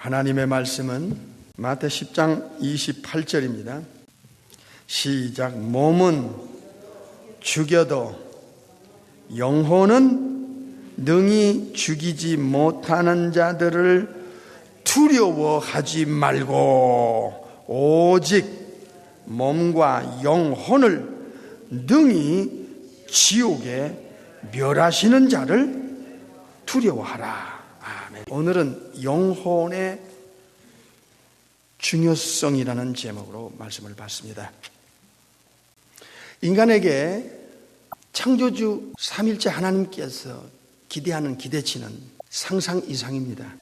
하나님의 말씀은 마태 10장 28절입니다. 시작. 몸은 죽여도 영혼은 능히 죽이지 못하는 자들을 두려워하지 말고 오직 몸과 영혼을 능히 지옥에 멸하시는 자를 두려워하라. 아멘. 오늘은 영혼의 중요성이라는 제목으로 말씀을 받습니다. 인간에게 창조주 삼일체 하나님께서 기대하는 기대치는 상상 이상입니다.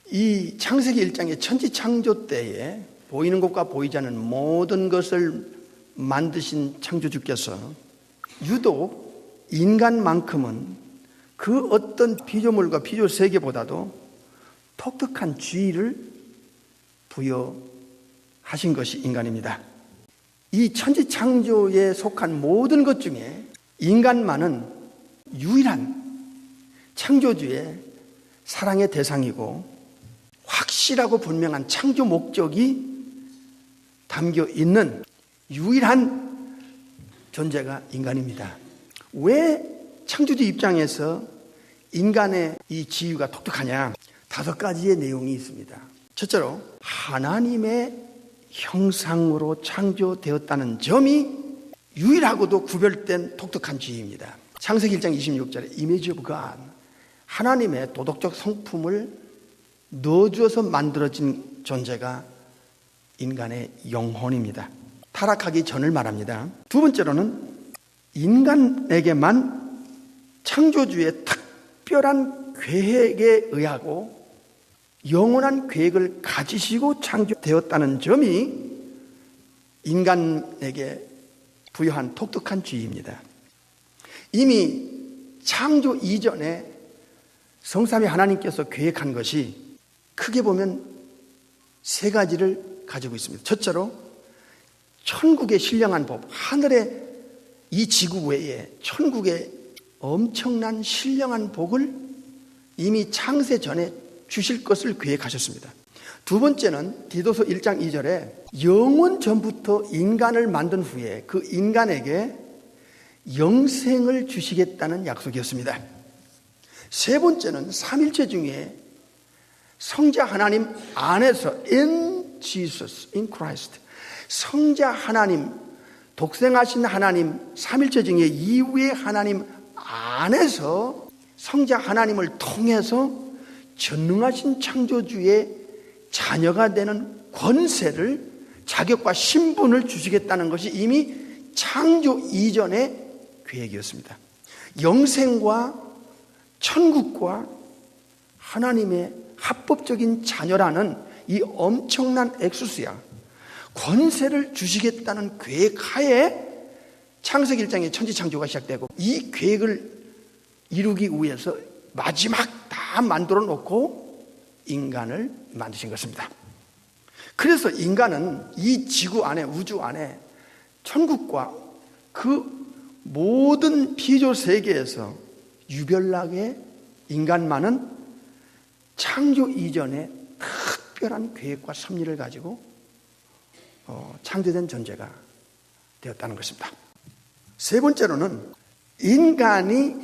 이 창세기 1장의 천지창조 때에 보이는 것과 보이지 않는 모든 것을 만드신 창조주께서 유독 인간만큼은 그 어떤 피조물과 피조세계보다도 독특한 지위를 부여하신 것이 인간입니다. 이 천지창조에 속한 모든 것 중에 인간만은 유일한 창조주의 사랑의 대상이고 확실하고 분명한 창조 목적이 담겨 있는 유일한 존재가 인간입니다. 왜 창조주 입장에서 인간의 이 지위가 독특하냐? 5가지의 내용이 있습니다. 첫째로 하나님의 형상으로 창조되었다는 점이 유일하고도 구별된 독특한 지위입니다. 창세기 1장 26절에 Image of God, 하나님의 도덕적 성품을 넣어주어서 만들어진 존재가 인간의 영혼입니다. 타락하기 전을 말합니다. 두 번째로는 인간에게만 창조주의 특별한 계획에 의하고 영원한 계획을 가지시고 창조되었다는 점이 인간에게 부여한 독특한 지위입니다. 이미 창조 이전에 성삼위 하나님께서 계획한 것이 크게 보면 3가지를 가지고 있습니다. 첫째로 천국의 신령한 법, 하늘의 이 지구 외에 천국의 엄청난 신령한 복을 이미 창세 전에 주실 것을 계획하셨습니다. 두 번째는 디도서 1장 2절에 영원 전부터 인간을 만든 후에 그 인간에게 영생을 주시겠다는 약속이었습니다. 세 번째는 삼일체 중에 성자 하나님 안에서 in Jesus, in Christ, 성자 하나님, 독생하신 하나님, 삼일체 중에 이후의 하나님 안에서 성자 하나님을 통해서 전능하신 창조주의 자녀가 되는 권세를, 자격과 신분을 주시겠다는 것이 이미 창조 이전의 계획이었습니다. 영생과 천국과 하나님의 합법적인 자녀라는 이 엄청난 엑수스야, 권세를 주시겠다는 계획하에 창세기 1장의 천지창조가 시작되고, 이 계획을 이루기 위해서 마지막 다 만들어 놓고 인간을 만드신 것입니다. 그래서 인간은 이 지구 안에, 우주 안에 천국과 그 모든 피조 세계에서 유별나게 인간만은 창조 이전에 특별한 계획과 섭리를 가지고 창조된 존재가 되었다는 것입니다. 세 번째로는 인간이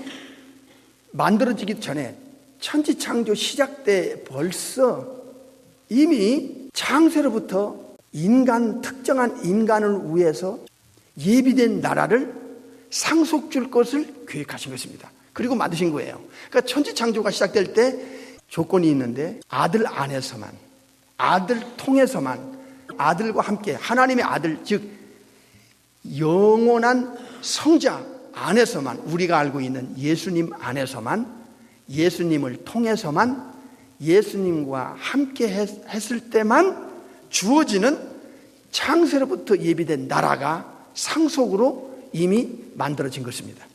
만들어지기 전에 천지창조 시작 때 벌써 이미 창세로부터 특정한 인간을 위해서 예비된 나라를 상속 줄 것을 계획하신 것입니다. 그리고 만드신 거예요. 그러니까 천지창조가 시작될 때 조건이 있는데 아들 안에서만, 아들 통해서만, 아들과 함께 하나님의 아들, 즉 영원한 성자 안에서만, 우리가 알고 있는 예수님 안에서만, 예수님을 통해서만, 예수님과 함께 했을 때만 주어지는 창세로부터 예비된 나라가 상속으로 이미 만들어진 것입니다.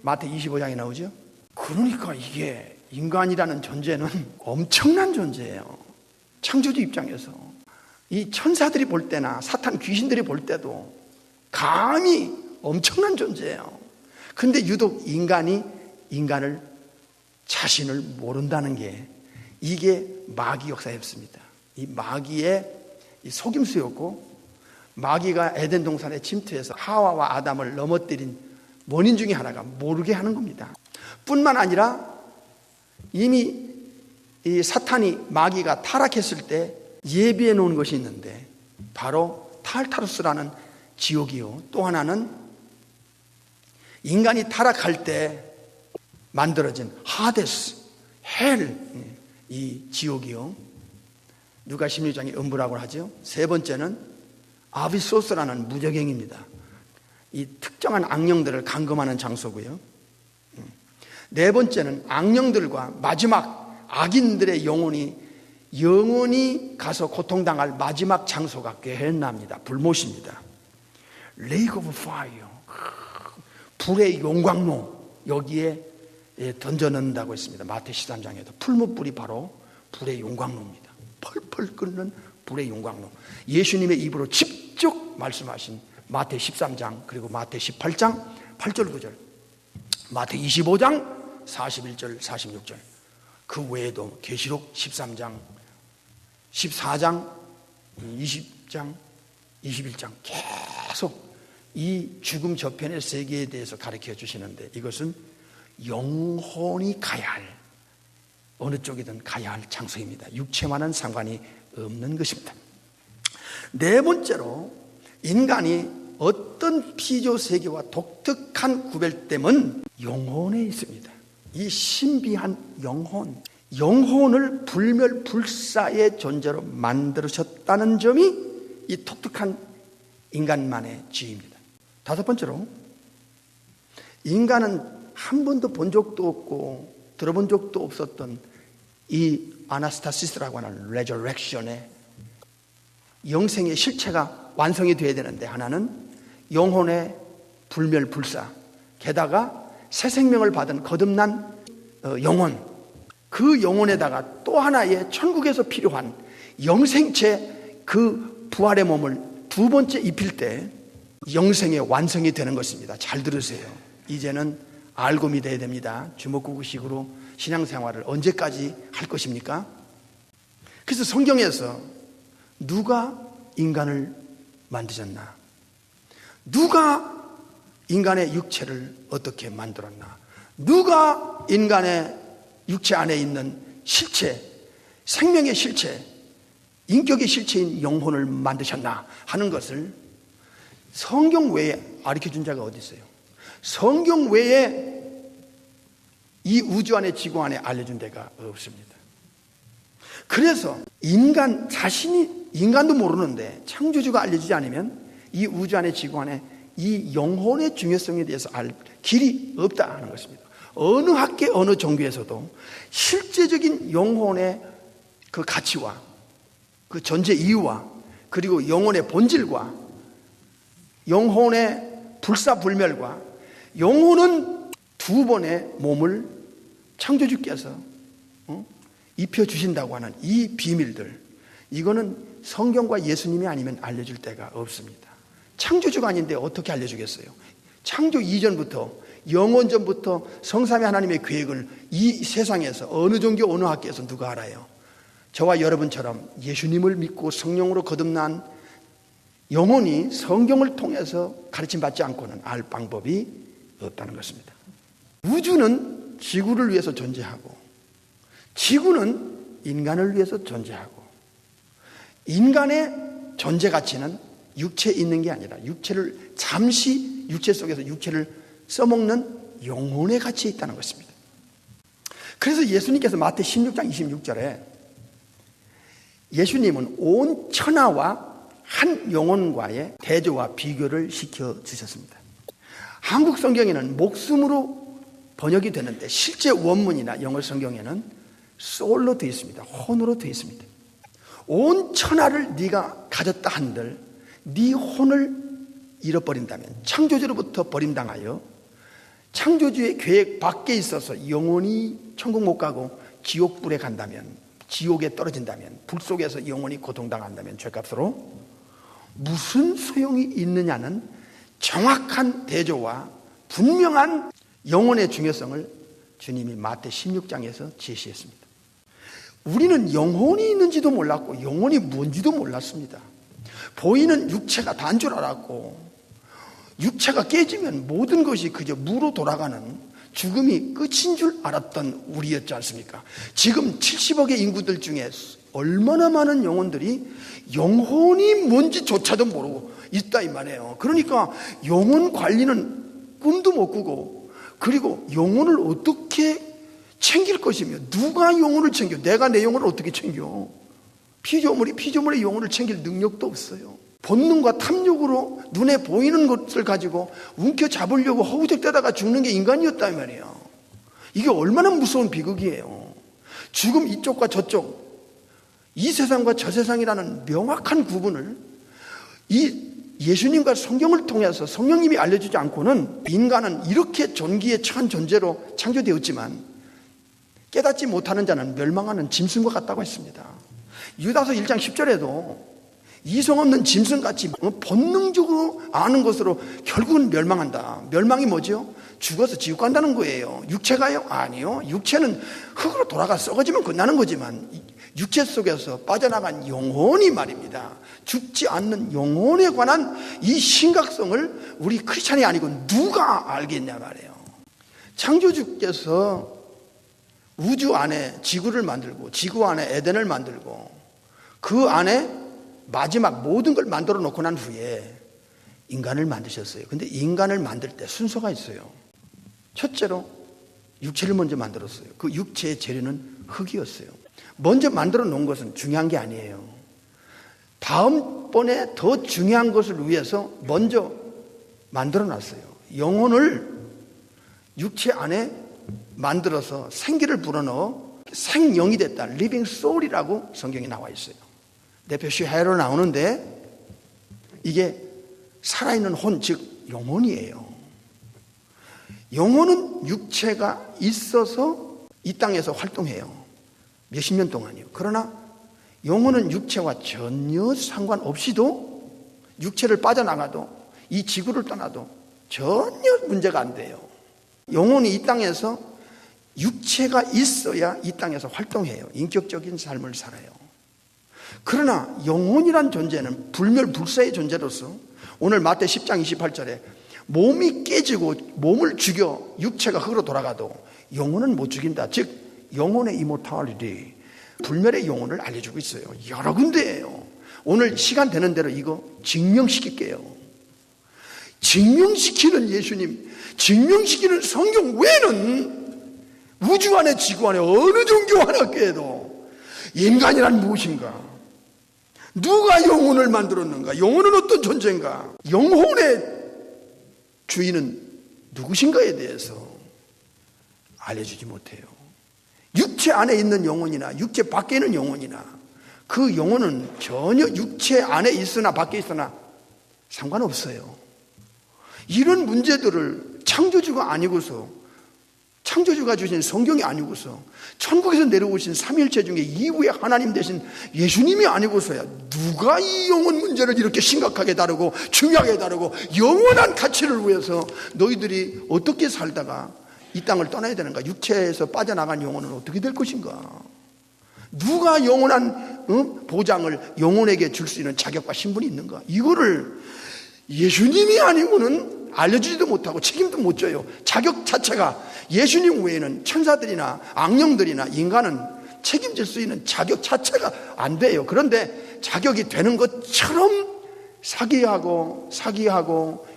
마태 25장에 나오죠. 그러니까 이게 인간이라는 존재는 엄청난 존재예요. 창조주 입장에서 이 천사들이 볼 때나 사탄 귀신들이 볼 때도 감히 엄청난 존재예요. 근데 유독 인간이 자신을 모른다는 게 이게 마귀 역사였습니다. 이 마귀의 이 속임수였고, 마귀가 에덴 동산에 침투해서 하와와 아담을 넘어뜨린 원인 중에 하나가 모르게 하는 겁니다. 뿐만 아니라 이미 이 사탄이, 마귀가 타락했을 때 예비해 놓은 것이 있는데 바로 탈타루스라는 지옥이요, 또 하나는 인간이 타락할 때 만들어진 하데스, 헬, 이 지옥이요, 누가 16장에 음부라고 하죠. 세 번째는 아비소스라는 무저갱입니다. 이 특정한 악령들을 감금하는 장소고요. 네 번째는 악령들과 마지막 악인들의 영혼이 가서 고통당할 마지막 장소가 게헨나입니다. 불못입니다. Lake of Fire, 불의 용광로, 여기에 던져넣는다고 했습니다. 마태 13장에도 풀무불이 바로 불의 용광로입니다. 펄펄 끓는 불의 용광로. 예수님의 입으로 직접 말씀하신 마태 13장, 그리고 마태 18장 8절 9절, 마태 25장 41절 46절, 그 외에도 계시록 13장 14장 20장 21장 계속 이 죽음 저편의 세계에 대해서 가르쳐 주시는데, 이것은 영혼이 가야 할, 어느 쪽이든 가야 할 장소입니다. 육체와는 상관이 없는 것입니다. 네 번째로, 인간이 어떤 피조 세계와 독특한 구별됨은 영혼에 있습니다. 이 신비한 영혼을 불멸불사의 존재로 만들으셨다는 점이 이 독특한 인간만의 지위입니다. 다섯 번째로, 인간은 한 번도 본 적도 없고 들어본 적도 없었던 이 아나스타시스라고 하는 레저렉션의 영생의 실체가 완성이 되어야 되는데, 하나는 영혼의 불멸불사, 게다가 새 생명을 받은 거듭난 영혼, 그 영혼에다가 또 하나의 천국에서 필요한 영생체, 그 부활의 몸을 두 번째 입힐 때 영생의 완성이 되는 것입니다. 잘 들으세요. 이제는 알고 믿어야 됩니다. 주먹구구식으로 신앙생활을 언제까지 할 것입니까? 그래서 성경에서 누가 인간을 만드셨나? 누가 인간의 육체를 어떻게 만들었나? 누가 인간의 육체 안에 있는 실체, 생명의 실체, 인격의 실체인 영혼을 만드셨나 하는 것을 성경 외에 가르쳐준 자가 어디 있어요? 성경 외에 이 우주 안에, 지구 안에 알려준 데가 없습니다. 그래서 인간 자신이, 인간도 모르는데 창조주가 알려주지 않으면 이 우주 안에, 지구 안에 이 영혼의 중요성에 대해서 알 길이 없다 하는 것입니다. 어느 학계, 어느 종교에서도 실제적인 영혼의 그 가치와 그 존재 이유와, 그리고 영혼의 본질과 영혼의 불사불멸과, 영혼은 두 번의 몸을 창조주께서 입혀주신다고 하는 이 비밀들, 이거는 성경과 예수님이 아니면 알려줄 데가 없습니다. 창조주가 아닌데 어떻게 알려주겠어요? 창조 이전부터, 영원전부터 성삼위 하나님의 계획을 이 세상에서 어느 종교, 어느 학교에서 누가 알아요? 저와 여러분처럼 예수님을 믿고 성령으로 거듭난 영혼이 성경을 통해서 가르침받지 않고는 알 방법이 없다는 것입니다. 우주는 지구를 위해서 존재하고, 지구는 인간을 위해서 존재하고, 인간의 존재 가치는 육체에 있는 게 아니라 육체를 잠시, 육체 속에서 육체를 써먹는 영혼의 가치에 있다는 것입니다. 그래서 예수님께서 마태 16장 26절에 예수님은 온 천하와 한 영혼과의 대조와 비교를 시켜주셨습니다. 한국 성경에는 목숨으로 번역이 되는데 실제 원문이나 영어 성경에는 soul로 되어 있습니다. 혼으로 되어 있습니다. 온 천하를 네가 가졌다 한들 네 혼을 잃어버린다면, 창조주로부터 버림당하여 창조주의 계획 밖에 있어서 영원히 천국 못 가고 지옥불에 간다면, 지옥에 떨어진다면, 불 속에서 영원히 고통당한다면 죄값으로 무슨 소용이 있느냐는 정확한 대조와 분명한 영혼의 중요성을 주님이 마태 16장에서 제시했습니다. 우리는 영혼이 있는지도 몰랐고 영혼이 뭔지도 몰랐습니다. 보이는 육체가 다인 줄 알았고, 육체가 깨지면 모든 것이 그저 무로 돌아가는 죽음이 끝인 줄 알았던 우리였지 않습니까? 지금 70억의 인구들 중에 얼마나 많은 영혼들이 영혼이 뭔지조차도 모르고 있다 이 말이에요. 그러니까 영혼 관리는 꿈도 못 꾸고, 그리고 영혼을 어떻게 챙길 것이며, 누가 영혼을 챙겨? 내가 내 영혼을 어떻게 챙겨? 피조물의 영혼을 챙길 능력도 없어요. 본능과 탐욕으로 눈에 보이는 것을 가지고 움켜잡으려고 허우적대다가 죽는 게 인간이었다 이 말이에요. 이게 얼마나 무서운 비극이에요. 죽음 이쪽과 저쪽, 이 세상과 저 세상이라는 명확한 구분을 이 예수님과 성경을 통해서 성령님이 알려주지 않고는 인간은 이렇게 존귀에 처한 존재로 창조되었지만 깨닫지 못하는 자는 멸망하는 짐승과 같다고 했습니다. 유다서 1장 10절에도 이성 없는 짐승같이 본능적으로 아는 것으로 결국은 멸망한다. 멸망이 뭐죠? 죽어서 지옥 간다는 거예요. 육체가요? 아니요. 육체는 흙으로 돌아가 썩어지면 끝나는 거지만 육체 속에서 빠져나간 영혼이 말입니다. 죽지 않는 영혼에 관한 이 심각성을 우리 크리스찬이 아니고 누가 알겠냐 말이에요. 창조주께서 우주 안에 지구를 만들고, 지구 안에 에덴을 만들고, 그 안에 마지막 모든 걸 만들어 놓고 난 후에 인간을 만드셨어요. 근데 인간을 만들 때 순서가 있어요. 첫째로 육체를 먼저 만들었어요. 그 육체의 재료는 흙이었어요. 먼저 만들어 놓은 것은 중요한 게 아니에요. 다음번에 더 중요한 것을 위해서 먼저 만들어 놨어요. 영혼을 육체 안에 만들어서 생기를 불어넣어 생영이 됐다. 리빙 소울이라고 성경에 나와 있어요. 네페시하로 나오는데 이게 살아있는 혼, 즉 영혼이에요. 영혼은 육체가 있어서 이 땅에서 활동해요. 몇십 년 동안이요. 그러나 영혼은 육체와 전혀 상관없이도, 육체를 빠져나가도, 이 지구를 떠나도 전혀 문제가 안 돼요. 영혼이 이 땅에서 육체가 있어야 이 땅에서 활동해요. 인격적인 삶을 살아요. 그러나 영혼이란 존재는 불멸불사의 존재로서 오늘 마태 10장 28절에 몸이 깨지고 몸을 죽여 육체가 흙으로 돌아가도 영혼은 못 죽인다. 즉 영혼의 이모탈리티, 불멸의 영혼을 알려주고 있어요. 여러 군데예요. 오늘 시간 되는 대로 이거 증명시킬게요. 증명시키는 예수님, 증명시키는 성경 외에는 우주 안에 지구 안에 어느 종교 하나께도 인간이란 무엇인가, 누가 영혼을 만들었는가, 영혼은 어떤 존재인가, 영혼의 주인은 누구신가에 대해서 알려주지 못해요. 육체 안에 있는 영혼이나 육체 밖에 있는 영혼이나 그 영혼은 전혀 육체 안에 있으나 밖에 있으나 상관없어요. 이런 문제들을 창조주가 아니고서, 창조주가 주신 성경이 아니고서, 천국에서 내려오신 삼위일체 중에 이후에 하나님 되신 예수님이 아니고서야 누가 이 영혼 문제를 이렇게 심각하게 다루고 중요하게 다루고 영원한 가치를 위해서 너희들이 어떻게 살다가 이 땅을 떠나야 되는가, 육체에서 빠져나간 영혼은 어떻게 될 것인가, 누가 영원한 보장을 영혼에게 줄 수 있는 자격과 신분이 있는가, 이거를 예수님이 아니고는 알려주지도 못하고 책임도 못 져요. 자격 자체가 예수님 외에는 천사들이나 악령들이나 인간은 책임질 수 있는 자격 자체가 안 돼요. 그런데 자격이 되는 것처럼 사기하고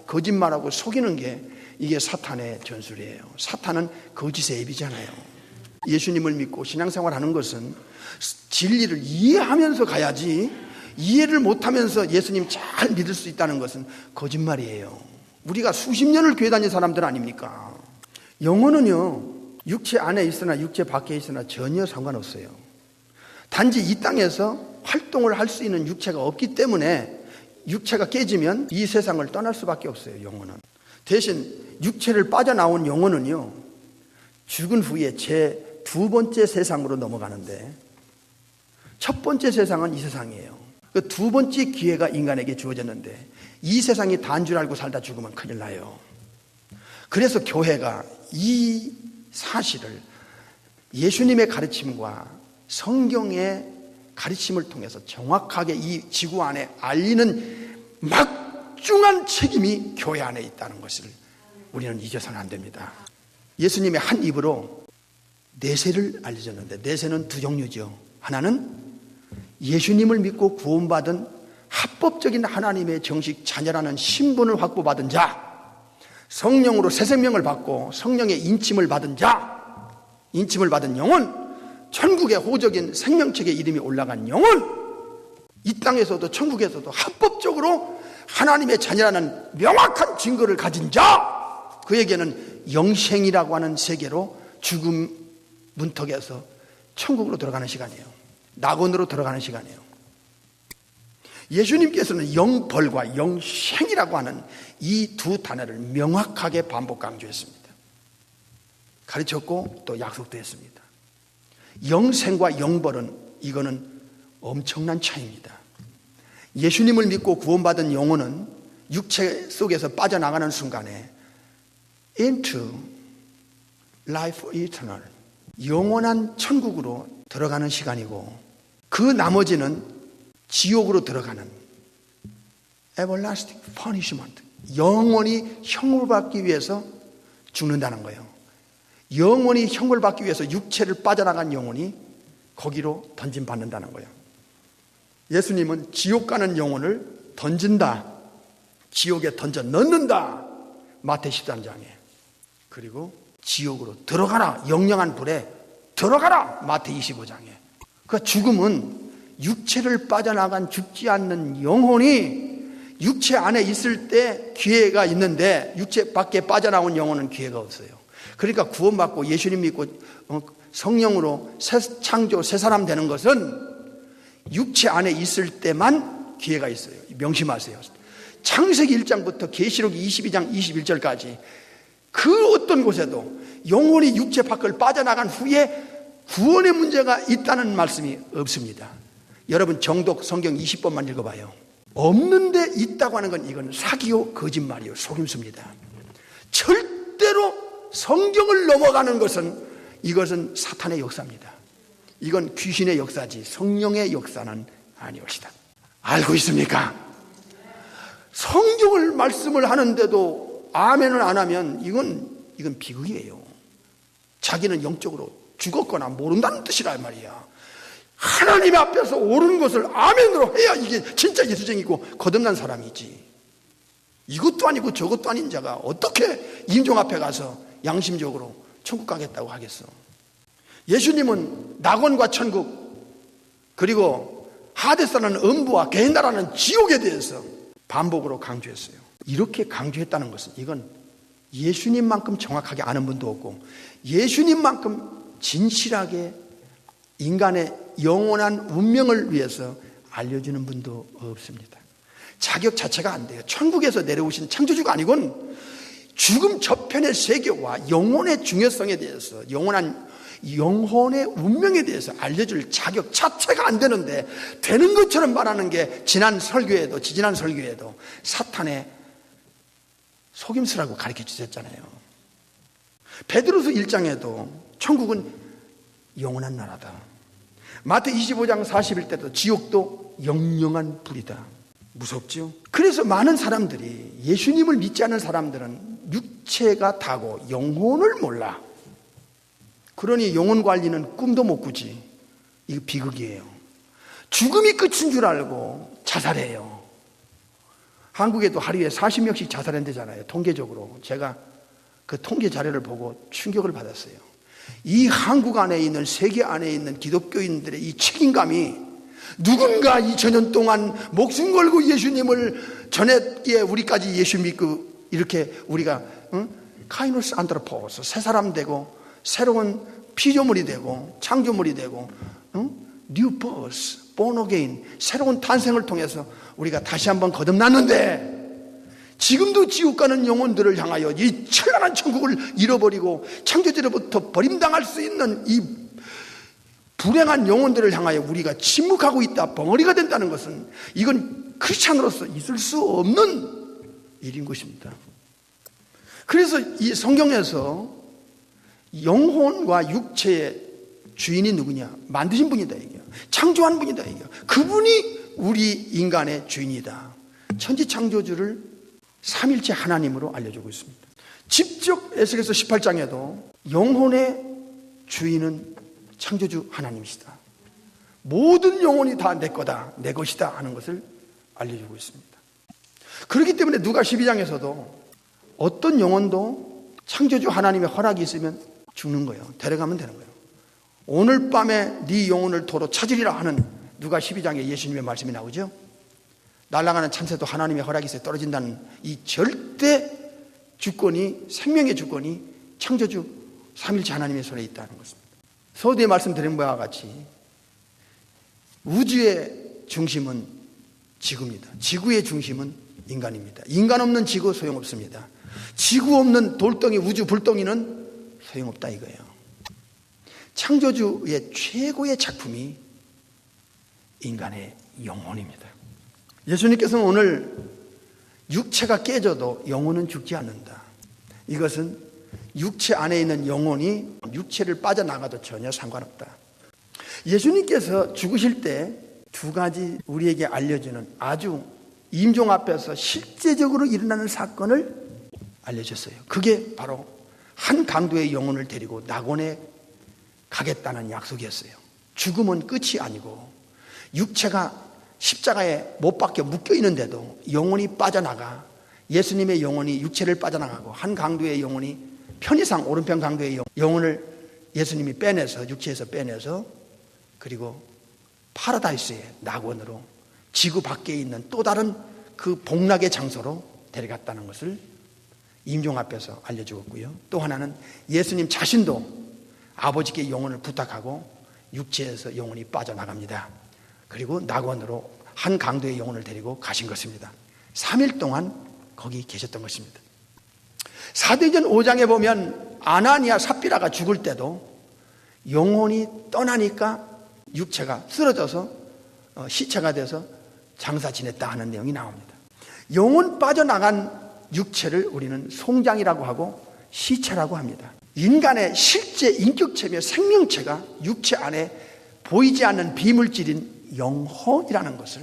거짓말하고 속이는 게 이게 사탄의 전술이에요. 사탄은 거짓의 앱이잖아요. 예수님을 믿고 신앙생활하는 것은 진리를 이해하면서 가야지, 이해를 못하면서 예수님 잘 믿을 수 있다는 것은 거짓말이에요. 우리가 수십 년을 교회 다닌 사람들 아닙니까? 영혼은요, 육체 안에 있으나 육체 밖에 있으나 전혀 상관없어요. 단지 이 땅에서 활동을 할 수 있는 육체가 없기 때문에 육체가 깨지면 이 세상을 떠날 수밖에 없어요. 영혼은. 대신 육체를 빠져나온 영혼은요, 죽은 후에 제 두 번째 세상으로 넘어가는데, 첫 번째 세상은 이 세상이에요. 그 두 번째 기회가 인간에게 주어졌는데 이 세상이 다인 줄 알고 살다 죽으면 큰일 나요. 그래서 교회가 이 사실을 예수님의 가르침과 성경의 가르침을 통해서 정확하게 이 지구 안에 알리는 막중한 책임이 교회 안에 있다는 것을 우리는 잊어서는 안 됩니다. 예수님의 한 입으로 내세를 알려줬는데, 내세는 두 종류죠. 하나는 예수님을 믿고 구원받은 합법적인 하나님의 정식 자녀라는 신분을 확보받은 자, 성령으로 새 생명을 받고 성령의 인침을 받은 자, 인침을 받은 영혼, 천국의 호적인 생명책의 이름이 올라간 영혼, 이 땅에서도 천국에서도 합법적으로 하나님의 자녀라는 명확한 증거를 가진 자, 그에게는 영생이라고 하는 세계로 죽음 문턱에서 천국으로 들어가는 시간이에요. 낙원으로 들어가는 시간이에요. 예수님께서는 영벌과 영생이라고 하는 이 두 단어를 명확하게 반복 강조했습니다. 가르쳤고 또 약속도 했습니다. 영생과 영벌은 이거는 엄청난 차이입니다. 예수님을 믿고 구원받은 영혼은 육체 속에서 빠져나가는 순간에 into life eternal, 영원한 천국으로 들어가는 시간이고, 그 나머지는 지옥으로 들어가는 everlasting punishment, 영원히 형을 받기 위해서 죽는다는 거예요. 영원히 형을 받기 위해서 육체를 빠져나간 영혼이 거기로 던짐받는다는 거예요. 예수님은 지옥 가는 영혼을 던진다, 지옥에 던져 넣는다, 마태 13장에. 그리고 지옥으로 들어가라, 영영한 불에 들어가라, 마태 25장에. 그 죽음은 육체를 빠져나간 죽지 않는 영혼이 육체 안에 있을 때 기회가 있는데, 육체 밖에 빠져나온 영혼은 기회가 없어요. 그러니까 구원받고 예수님 믿고 성령으로 새 창조, 새 사람 되는 것은 육체 안에 있을 때만 기회가 있어요. 명심하세요. 창세기 1장부터 계시록 22장 21절까지 그 어떤 곳에도 영혼이 육체 밖을 빠져나간 후에 구원의 문제가 있다는 말씀이 없습니다. 여러분 정독 성경 20번만 읽어봐요. 없는데 있다고 하는 건 이건 사기요, 거짓말이요, 속임수입니다. 절대로 성경을 넘어가는 것은 이것은 사탄의 역사입니다. 이건 귀신의 역사지 성령의 역사는 아니옵시다. 알고 있습니까? 성경을 말씀을 하는데도 아멘을 안 하면 이건 비극이에요. 자기는 영적으로 죽었거나 모른다는 뜻이란 말이야. 하나님 앞에서 옳은 것을 아멘으로 해야 이게 진짜 예수쟁이고 거듭난 사람이지. 이것도 아니고 저것도 아닌 자가 어떻게 임종 앞에 가서 양심적으로 천국 가겠다고 하겠어. 예수님은 낙원과 천국, 그리고 하데스라는 음부와 게헤나라는 지옥에 대해서 반복으로 강조했어요. 이렇게 강조했다는 것은 이건 예수님만큼 정확하게 아는 분도 없고, 예수님만큼 진실하게 인간의 영원한 운명을 위해서 알려주는 분도 없습니다. 자격 자체가 안 돼요. 천국에서 내려오신 창조주가 아니곤 죽음 저편의 세계와 영혼의 중요성에 대해서, 영혼의 운명에 대해서 알려줄 자격 자체가 안 되는데, 되는 것처럼 말하는 게 지지난 설교에도 사탄의 속임수라고 가르쳐 주셨잖아요. 베드로서 1장에도 천국은 영원한 나라다. 마태 25장 41때도 지옥도 영영한 불이다. 무섭죠? 그래서 많은 사람들이, 예수님을 믿지 않는 사람들은 육체가 다고 영혼을 몰라. 그러니 영혼 관리는 꿈도 못 꾸지. 이거 비극이에요. 죽음이 끝인 줄 알고 자살해요. 한국에도 하루에 40명씩 자살한대잖아요. 통계적으로. 제가 그 통계 자료를 보고 충격을 받았어요. 이 한국 안에 있는, 세계 안에 있는 기독교인들의 이 책임감이, 누군가 2000년 동안 목숨 걸고 예수님을 전했기에 우리까지 예수 믿고 이렇게 우리가 카이노스 안드로포스, 새 사람 되고 새로운 피조물이 되고 창조물이 되고 뉴 버스, born again, 새로운 탄생을 통해서 우리가 다시 한번 거듭났는데, 지금도 지옥 가는 영혼들을 향하여 이 찬란한 천국을 잃어버리고 창조주로부터 버림당할 수 있는 이 불행한 영혼들을 향하여 우리가 침묵하고 있다, 벙어리가 된다는 것은 이건 크리스찬으로서 있을 수 없는 일인 것입니다. 그래서 이 성경에서 영혼과 육체의 주인이 누구냐? 만드신 분이다 이게요. 창조한 분이다 이게요. 그분이 우리 인간의 주인이다. 천지창조주를 삼일체 하나님으로 알려주고 있습니다. 직접 에스겔서 18장에도 영혼의 주인은 창조주 하나님이시다. 모든 영혼이 다 내 거다, 내 것이다 하는 것을 알려주고 있습니다. 그렇기 때문에 누가 12장에서도 어떤 영혼도 창조주 하나님의 허락이 있으면 죽는 거예요. 데려가면 되는 거예요. 오늘 밤에 네 영혼을 도로 찾으리라 하는 누가 12장에 예수님의 말씀이 나오죠. 날아가는 참새도 하나님의 허락이 있어야 떨어진다는 이 절대 주권이, 생명의 주권이 창조주 삼일체 하나님의 손에 있다는 것입니다. 서두에 말씀드린 바와 같이 우주의 중심은 지구입니다. 지구의 중심은 인간입니다. 인간 없는 지구 소용없습니다. 지구 없는 돌덩이, 우주 불덩이는 소용없다 이거예요. 창조주의 최고의 작품이 인간의 영혼입니다. 예수님께서는 오늘 육체가 깨져도 영혼은 죽지 않는다. 이것은 육체 안에 있는 영혼이 육체를 빠져나가도 전혀 상관없다. 예수님께서 죽으실 때 두 가지 우리에게 알려주는 아주 임종 앞에서 실제적으로 일어나는 사건을 알려줬어요. 그게 바로 한 강도의 영혼을 데리고 낙원에 가겠다는 약속이었어요. 죽음은 끝이 아니고 육체가 십자가에 못 박혀 묶여 있는데도 영혼이 빠져나가, 예수님의 영혼이 육체를 빠져나가고 한 강도의 영혼이, 편의상 오른편 강도의 영혼을 예수님이 빼내서, 육체에서 빼내서, 그리고 파라다이스의 낙원으로, 지구 밖에 있는 또 다른 그 복락의 장소로 데려갔다는 것을 임종 앞에서 알려주었고요. 또 하나는 예수님 자신도 아버지께 영혼을 부탁하고 육체에서 영혼이 빠져나갑니다. 그리고 낙원으로 한 강도의 영혼을 데리고 가신 것입니다. 3일 동안 거기 계셨던 것입니다. 사도행전 5장에 보면 아나니아 삽비라가 죽을 때도 영혼이 떠나니까 육체가 쓰러져서 시체가 돼서 장사 지냈다 하는 내용이 나옵니다. 영혼 빠져나간 육체를 우리는 송장이라고 하고 시체라고 합니다. 인간의 실제 인격체며 생명체가 육체 안에 보이지 않는 비물질인 영혼이라는 것을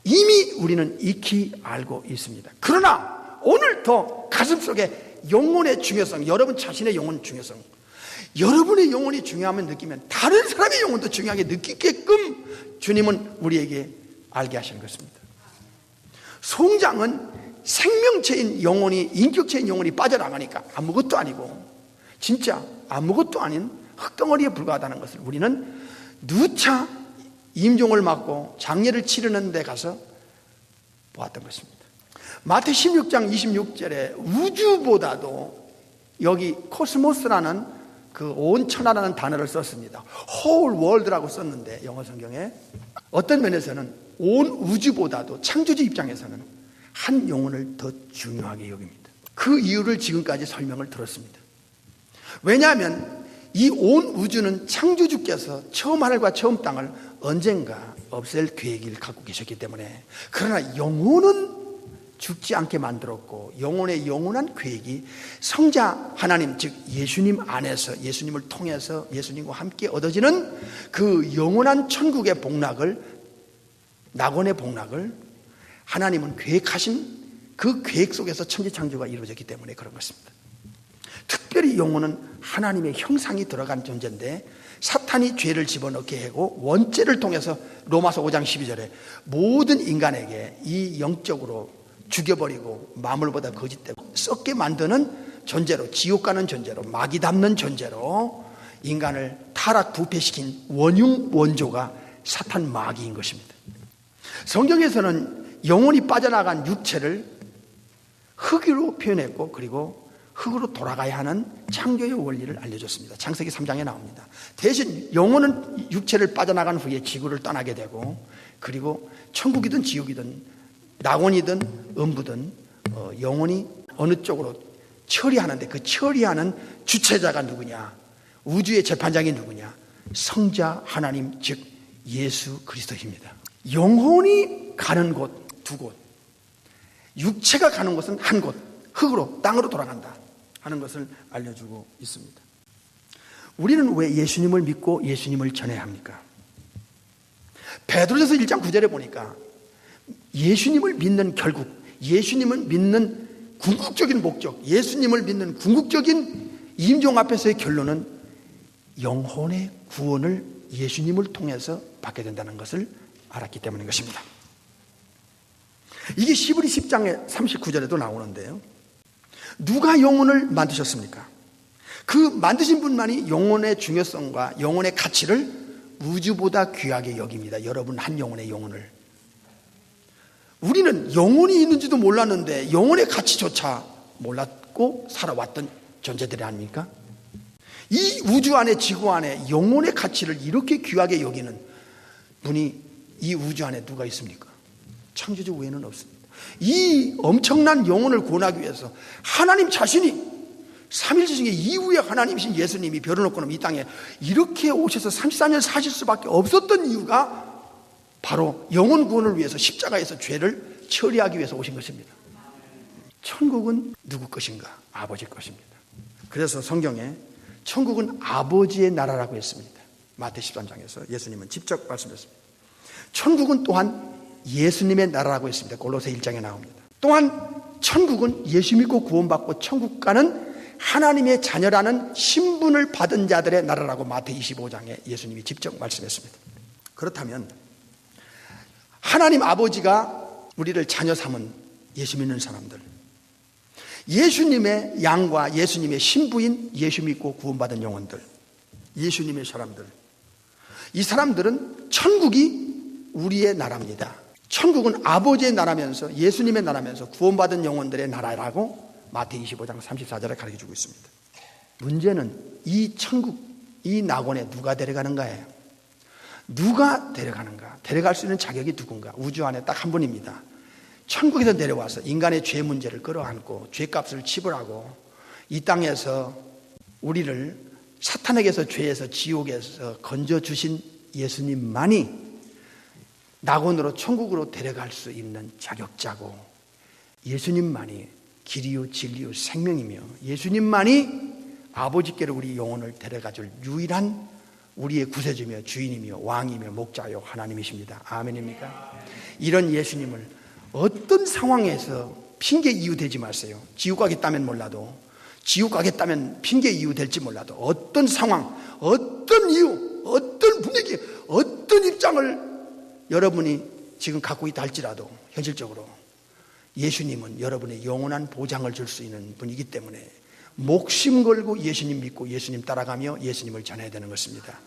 이미 우리는 익히 알고 있습니다. 그러나 오늘 더 가슴속에 영혼의 중요성, 여러분 자신의 영혼 중요성, 여러분의 영혼이 중요하면 느끼면 다른 사람의 영혼도 중요하게 느끼게끔 주님은 우리에게 알게 하시는 것입니다. 송장은 생명체인 영혼이, 인격체인 영혼이 빠져나가니까 아무것도 아니고 진짜 아무것도 아닌 흙덩어리에 불과하다는 것을 우리는 누차 임종을 맞고 장례를 치르는 데 가서 보았던 것입니다. 마태 16장 26절에 우주보다도, 여기 코스모스라는 그 온 천하라는 단어를 썼습니다. whole world라고 썼는데 영어 성경에 어떤 면에서는 온 우주보다도 창조주 입장에서는 한 영혼을 더 중요하게 여깁니다. 그 이유를 지금까지 설명을 들었습니다. 왜냐하면 이 온 우주는 창조주께서 처음 하늘과 처음 땅을 언젠가 없앨 계획을 갖고 계셨기 때문에, 그러나 영혼은 죽지 않게 만들었고 영혼의 영원한 계획이 성자 하나님, 즉 예수님 안에서, 예수님을 통해서 예수님과 함께 얻어지는 그 영원한 천국의 복락을, 낙원의 복락을 하나님은 계획하신 그 계획 속에서 천지창조가 이루어졌기 때문에 그런 것입니다. 특별히 영혼은 하나님의 형상이 들어간 존재인데 사탄이 죄를 집어넣게 하고 원죄를 통해서 로마서 5장 12절에 모든 인간에게 이 영적으로 죽여버리고 마물보다 거짓되고 썩게 만드는 존재로, 지옥 가는 존재로, 마귀 닮는 존재로 인간을 타락 부패시킨 원흉 원조가 사탄 마귀인 것입니다. 성경에서는 영혼이 빠져나간 육체를 흙으로 표현했고, 그리고 흙으로 돌아가야 하는 창조의 원리를 알려줬습니다. 창세기 3장에 나옵니다. 대신 영혼은 육체를 빠져나간 후에 지구를 떠나게 되고, 그리고 천국이든 지옥이든 낙원이든 음부든 영혼이 어느 쪽으로 처리하는데, 그 처리하는 주체자가 누구냐? 우주의 재판장이 누구냐? 성자 하나님, 즉 예수 그리스도입니다. 영혼이 가는 곳 두 곳, 육체가 가는 곳은 한 곳, 흙으로, 땅으로 돌아간다 하는 것을 알려주고 있습니다. 우리는 왜 예수님을 믿고 예수님을 전해야 합니까? 베드로전서 1장 9절에 보니까 예수님을 믿는 결국, 예수님을 믿는 궁극적인 목적, 예수님을 믿는 궁극적인 임종 앞에서의 결론은 영혼의 구원을 예수님을 통해서 받게 된다는 것을 알았기 때문인 것입니다. 이게 시브리 10장의 39절에도 나오는데요. 누가 영혼을 만드셨습니까? 그 만드신 분만이 영혼의 중요성과 영혼의 가치를 우주보다 귀하게 여깁니다. 여러분 한 영혼의 영혼을. 우리는 영혼이 있는지도 몰랐는데 영혼의 가치조차 몰랐고 살아왔던 존재들이 아닙니까? 이 우주 안에, 지구 안에 영혼의 가치를 이렇게 귀하게 여기는 분이 이 우주 안에 누가 있습니까? 창조주 외에는 없습니다. 이 엄청난 영혼을 구원하기 위해서 하나님 자신이 삼일체중에 이후에 하나님이신 예수님이 별을 놓고는 이 땅에 이렇게 오셔서 34년 사실 수밖에 없었던 이유가 바로 영혼 구원을 위해서 십자가에서 죄를 처리하기 위해서 오신 것입니다. 천국은 누구 것인가? 아버지 것입니다. 그래서 성경에 천국은 아버지의 나라라고 했습니다. 마태 13장에서 예수님은 직접 말씀했습니다. 천국은 또한 예수님의 나라라고 했습니다. 골로새 1장에 나옵니다. 또한 천국은 예수 믿고 구원받고 천국 가는 하나님의 자녀라는 신분을 받은 자들의 나라라고 마태 25장에 예수님이 직접 말씀했습니다. 그렇다면 하나님 아버지가 우리를 자녀 삼은 예수 믿는 사람들, 예수님의 양과 예수님의 신부인 예수 믿고 구원받은 영혼들, 예수님의 사람들, 이 사람들은 천국이 우리의 나라입니다. 천국은 아버지의 나라면서 예수님의 나라면서 구원받은 영혼들의 나라라고 마태 25장 34절에 가르쳐주고 있습니다. 문제는 이 천국, 이 낙원에 누가 데려가는가예요. 누가 데려가는가? 데려갈 수 있는 자격이 누군가? 우주 안에 딱 한 분입니다. 천국에서 내려와서 인간의 죄 문제를 끌어안고 죄값을 치불하고 이 땅에서 우리를 사탄에게서, 죄에서, 지옥에서 건져주신 예수님만이 낙원으로, 천국으로 데려갈 수 있는 자격자고, 예수님만이 길이요 진리요 생명이며 예수님만이 아버지께로 우리 영혼을 데려가줄 유일한 우리의 구세주며 주인이며 왕이며 목자요 하나님이십니다. 아멘입니까? 이런 예수님을 어떤 상황에서 핑계 이유 대지 마세요. 지옥 가겠다면 몰라도, 지옥 가겠다면 핑계 이유 될지 몰라도, 어떤 상황, 어떤 이유, 어떤 분위기, 어떤 입장을 여러분이 지금 갖고 있다 할지라도 현실적으로 예수님은 여러분의 영원한 보장을 줄 수 있는 분이기 때문에 목숨 걸고 예수님 믿고 예수님 따라가며 예수님을 전해야 되는 것입니다.